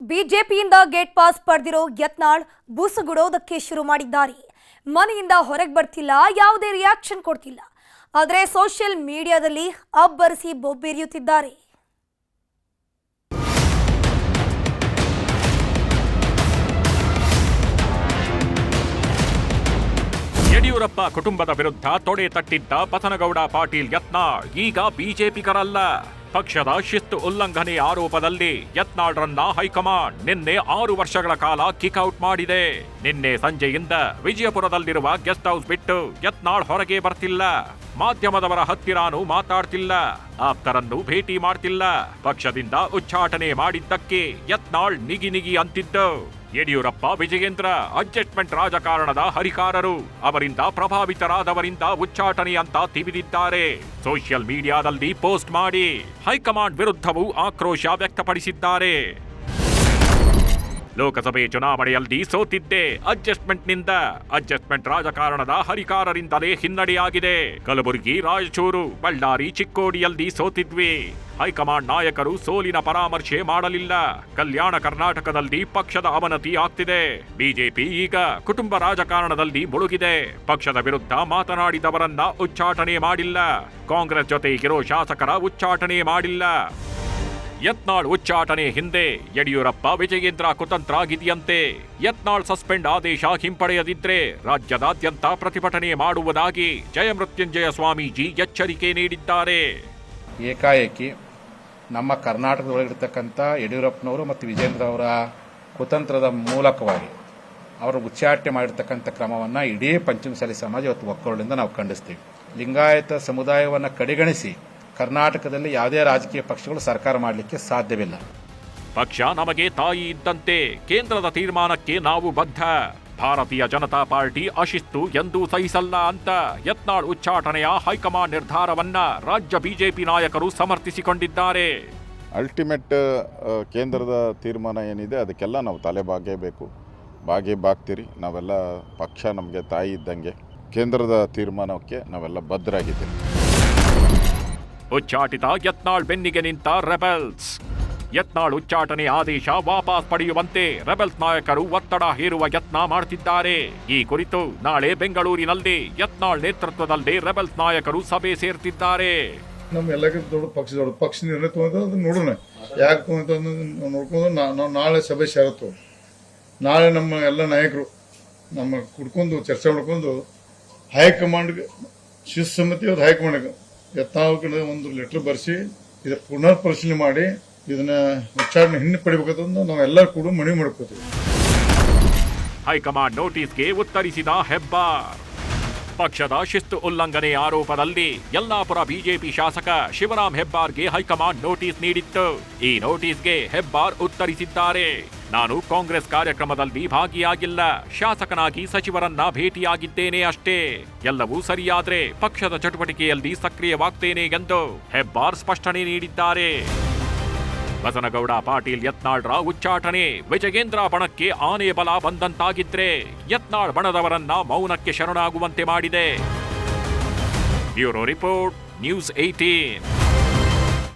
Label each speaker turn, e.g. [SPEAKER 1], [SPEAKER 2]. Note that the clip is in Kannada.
[SPEAKER 1] ಬಿಜೆಪಿಯಿಂದ ಗೇಟ್ ಪಾಸ್ ಪಡೆದಿರೋ ಯತ್ನಾಳ್ ಬೂಸುಗುಡೋದಕ್ಕೆ ಶುರು ಮಾಡಿದ್ದಾರೆ. ಮನೆಯಿಂದ ಹೊರಗೆ ಬರ್ತಿಲ್ಲ, ಯಾವುದೇ ರಿಯಾಕ್ಷನ್ ಕೊಡ್ತಿಲ್ಲ. ಆದರೆ ಸೋಷಿಯಲ್ ಮೀಡಿಯಾದಲ್ಲಿ ಅಬ್ಬರಿಸಿ ಬೊಬ್ಬೆರಿಯುತ್ತಿದ್ದಾರೆ.
[SPEAKER 2] ಯಡಿಯೂರಪ್ಪ ಕುಟುಂಬದ ವಿರುದ್ಧ ತೊಡೆ ತಟ್ಟಿದ್ದ ಬಸನಗೌಡ ಪಾಟೀಲ್ ಯತ್ನಾಳ್ ಈಗ ಬಿಜೆಪಿಗರಲ್ಲ. ಪಕ್ಷದ ಶಿಸ್ತು ಉಲ್ಲಂಘನೆ ಆರೋಪದಲ್ಲಿ ಯತ್ನಾಳ್ರನ್ನ ಹೈಕಮಾಂಡ್ ನಿನ್ನೆ 6 ವರ್ಷಗಳ ಕಾಲ ಕಿಕ್ಔಟ್ ಮಾಡಿದೆ. ನಿನ್ನೆ ಸಂಜೆಯಿಂದ ವಿಜಯಪುರದಲ್ಲಿರುವ ಗೆಸ್ಟ್ ಹೌಸ್ ಬಿಟ್ಟು ಯತ್ನಾಳ್ ಹೊರಗೆ ಬರ್ತಿಲ್ಲ. ಮಾಧ್ಯಮದವರ ಹತ್ತಿರಾನೂ ಮಾತಾಡ್ತಿಲ್ಲ, ಆಪ್ತರನ್ನು ಭೇಟಿ ಮಾಡ್ತಿಲ್ಲ. ಪಕ್ಷದಿಂದ ಉಚ್ಚಾಟನೆ ಮಾಡಿದ್ದಕ್ಕೆ ಯತ್ನಾಳ್ ನಿಗಿ ಅಂತಿದ್ದು. ಯಡಿಯೂರಪ್ಪ ವಿಜಯೇಂದ್ರ ಅಡ್ಜಸ್ಟ್ಮೆಂಟ್ ರಾಜಕಾರಣದ ಹರಿಕಾರರು, ಅವರಿಂದ ಪ್ರಭಾವಿತರಾದವರಿಂದ ಉಚ್ಚಾಟನೆ ಅಂತ ತಿವಿದಿದ್ದಾರೆ. ಸೋಷಿಯಲ್ ಮೀಡಿಯಾದಲ್ಲಿ ಪೋಸ್ಟ್ ಮಾಡಿ ಹೈಕಮಾಂಡ್ ವಿರುದ್ಧವೂ ಆಕ್ರೋಶ ವ್ಯಕ್ತಪಡಿಸಿದ್ದಾರೆ. ಲೋಕಸಭೆ ಚುನಾವಣೆಯಲ್ಲಿ ಸೋತಿದ್ದೆ ಅಡ್ಜಸ್ಟ್ಮೆಂಟ್ ರಾಜಕಾರಣದ ಹರಿಕಾರರಿಂದಲೇ ಹಿನ್ನಡೆಯಾಗಿದೆ. ಕಲಬುರಗಿ, ರಾಯಚೂರು, ಬಳ್ಳಾರಿ, ಚಿಕ್ಕೋಡಿಯಲ್ಲಿ ಸೋತಿದ್ವಿ. ಹೈಕಮಾಂಡ್ ನಾಯಕರು ಸೋಲಿನ ಪರಾಮರ್ಶೆ ಮಾಡಲಿಲ್ಲ. ಕಲ್ಯಾಣ ಕರ್ನಾಟಕದಲ್ಲಿ ಪಕ್ಷದ ಅವನತಿ ಆಗ್ತಿದೆ. ಬಿಜೆಪಿ ಈಗ ಕುಟುಂಬ ರಾಜಕಾರಣದಲ್ಲಿ ಮುಳುಗಿದೆ. ಪಕ್ಷದ ವಿರುದ್ಧ ಮಾತನಾಡಿದವರನ್ನ ಉಚ್ಚಾಟನೆ ಮಾಡಿಲ್ಲ. ಕಾಂಗ್ರೆಸ್ ಜೊತೆ ಇರೋ ಶಾಸಕರ ಉಚ್ಚಾಟನೆ ಮಾಡಿಲ್ಲ. ಯತ್ನಾಳ್ ಉಚ್ಚಾಟನೆ ಹಿಂದೆ ಯಡಿಯೂರಪ್ಪ ವಿಜಯೇಂದ್ರ ಕುತಂತ್ರ ಆಗಿದೆಯಂತೆ. ಯತ್ನಾಳ್ ಸಸ್ಪೆಂಡ್ ಆದೇಶ ಹಿಂಪಡೆಯದಿದ್ರೆ ರಾಜ್ಯದಾದ್ಯಂತ ಪ್ರತಿಭಟನೆ ಮಾಡುವುದಾಗಿ ಜಯಮೃತ್ಯುಂಜಯ ಸ್ವಾಮೀಜಿ ಎಚ್ಚರಿಕೆ ನೀಡಿದ್ದಾರೆ.
[SPEAKER 3] ಏಕಾಏಕಿ ನಮ್ಮ ಕರ್ನಾಟಕದೊಳಗಿರ್ತಕ್ಕಂಥ ಯಡಿಯೂರಪ್ಪನವರು ಮತ್ತು ವಿಜೇಂದ್ರ ಅವರ ಕುತಂತ್ರದ ಮೂಲಕವಾಗಿ ಅವರು ಉಚ್ಚಾಟನೆ ಮಾಡಿರ್ತಕ್ಕಂಥ ಕ್ರಮವನ್ನು ಇಡೀ ಪಂಚಮಸಾಲಿ ಸಮಾಜ ಇವತ್ತು ಒಕ್ಕೂಟದಿಂದ ನಾವು ಖಂಡಿಸ್ತೀವಿ. ಲಿಂಗಾಯತ ಸಮುದಾಯವನ್ನು ಕಡೆಗಣಿಸಿ ಕರ್ನಾಟಕದಲ್ಲಿ ಯಾವುದೇ ರಾಜಕೀಯ ಪಕ್ಷಗಳು ಸರ್ಕಾರ ಮಾಡಲಿಕ್ಕೆ ಸಾಧ್ಯವಿಲ್ಲ.
[SPEAKER 2] ಪಕ್ಷ ನಮಗೆ ತಾಯಿ ಇದ್ದಂತೆ, ಕೇಂದ್ರದ ತೀರ್ಮಾನಕ್ಕೆ ನಾವು ಬದ್ಧ. ಭಾರತೀಯ ಜನತಾ ಪಾರ್ಟಿ ಅಶಿಸ್ತು ಎಂದೂ ಸಹಿಸಲ್ಲ ಅಂತ ಯತ್ನಾಳ್ ಉಚ್ಚಾಟನೆಯ ಹೈಕಮಾಂಡ್ ನಿರ್ಧಾರವನ್ನ ರಾಜ್ಯ ಬಿಜೆಪಿ ನಾಯಕರು ಸಮರ್ಥಿಸಿಕೊಂಡಿದ್ದಾರೆ.
[SPEAKER 4] ಅಲ್ಟಿಮೇಟ್ ಕೇಂದ್ರದ ತೀರ್ಮಾನ ಏನಿದೆ ಅದಕ್ಕೆಲ್ಲ ನಾವು ತಲೆ ಬಾಗ್ತೀರಿ. ನಾವೆಲ್ಲ ಪಕ್ಷ ನಮಗೆ ತಾಯಿ ಇದ್ದಂಗೆ, ಕೇಂದ್ರದ ತೀರ್ಮಾನಕ್ಕೆ ನಾವೆಲ್ಲ ಬದ್ಧರಾಗಿದ್ದೀವಿ.
[SPEAKER 2] ಉಚ್ಚಾಟಿತ ಯತ್ನಾಳ್ ಬೆನ್ನಿಗೆ ನಿಂತ ರೆಬೆಲ್ಸ್. ಯತ್ನಾಳ್ ಉಚ್ಚಾಟನೆ ಆದೇಶ ವಾಪಸ್ ಪಡೆಯುವಂತೆ ರೆಬೆಲ್ಸ್ ನಾಯಕರು ಒತ್ತಡ ಹೇರುವ ಯತ್ನ ಮಾಡುತ್ತಿದ್ದಾರೆ. ಈ ಕುರಿತು ನಾಳೆ ಬೆಂಗಳೂರಿನಲ್ಲಿ ಯತ್ನಾಳ್ ನೇತೃತ್ವದಲ್ಲಿ ರೆಬೆಲ್ಸ್ ನಾಯಕರು ಸಭೆ ಸೇರ್ತಿದ್ದಾರೆ.
[SPEAKER 5] ನಮ್ಮ ಎಲ್ಲಕ್ಕಿಂತ ದೊಡ್ಡ ಪಕ್ಷ ನಿರ್ಣಯ ತಗೊಂಡು ನೋಡೋಣ, ಯಾಕೆ ತಗೊಂಡು ನೋಡ್ಕೊಂಡು ನಾವು ನಾಳೆ ಸಭೆ ಸೇರತ್ತು. ನಾಳೆ ನಮ್ಮ ಎಲ್ಲ ನಾಯಕರು ನಮ್ಮ ಕುಡ್ಕೊಂಡು ಚರ್ಚೆ ಮಾಡ್ಕೊಂಡು ಹೈಕಮಾಂಡ್ಗೆ ಶಿಸ್ತು ಸಮಿತಿ ಅದು ಹೈಕಮಾಂಡ್ಗೆ ಯತ್ನಾಳ್ ಒಂದು ಲೆಟರ್ ಬರೆಸಿ ಇದು ಪುನರ್ ಪರಿಶೀಲನೆ ಮಾಡಿ ಇದನ್ನ ಉಚ್ಚಾರಣೆ ಹಿಂದೆ ಪಡಿಬೇಕಂತ ನಾವೆಲ್ಲರೂ ಕೂಡ ಮನವಿ ಮಾಡ್ಕೋತೀವಿ.
[SPEAKER 2] ಹೈಕಮಾಂಡ್ ನೋಟಿಸ್ಗೆ ಉತ್ತರಿಸಿದ ಹೆಬ್ಬಾರ್. ಪಕ್ಷದ ಶಿಸ್ತು ಉಲ್ಲಂಘನೆ ಆರೋಪದಲ್ಲಿ ಯಲ್ಲಾಪುರ ಬಿಜೆಪಿ ಶಾಸಕ ಶಿವರಾಮ್ ಹೆಬ್ಬಾರ್ಗೆ ಹೈಕಮಾಂಡ್ ನೋಟಿಸ್ ನೀಡಿತ್ತು. ಈ ನೋಟಿಸ್ಗೆ ಹೆಬ್ಬಾರ್ ಉತ್ತರಿಸಿದ್ದಾರೆ. ನಾನು ಕಾಂಗ್ರೆಸ್ ಕಾರ್ಯಕ್ರಮದಲ್ಲಿ ಭಾಗಿಯಾಗಿಲ್ಲ, ಶಾಸಕನಾಗಿ ಸಚಿವರನ್ನ ಭೇಟಿಯಾಗಿದ್ದೇನೆ ಅಷ್ಟೇ. ಎಲ್ಲವೂ ಸರಿಯಾದ್ರೆ ಪಕ್ಷದ ಚಟುವಟಿಕೆಯಲ್ಲಿ ಸಕ್ರಿಯವಾಗ್ತೇನೆ ಎಂದು ಹೆಬ್ಬಾರ್ ಸ್ಪಷ್ಟನೆ ನೀಡಿದ್ದಾರೆ. ಬಸನಗೌಡ ಪಾಟೀಲ್ ಯತ್ನಾಳ್ರ ಉಚ್ಚಾಟನೆ ವಿಜಯೇಂದ್ರ ಬಣಕ್ಕೆ ಆನೆ ಬಲ ಬಂದಂತಾಗಿದ್ರೆ ಯತ್ನಾಳ್ ಬಣದವರನ್ನ ಮೌನಕ್ಕೆ ಶರಣಾಗುವಂತೆ ಮಾಡಿದೆ. Bureau report, news 18.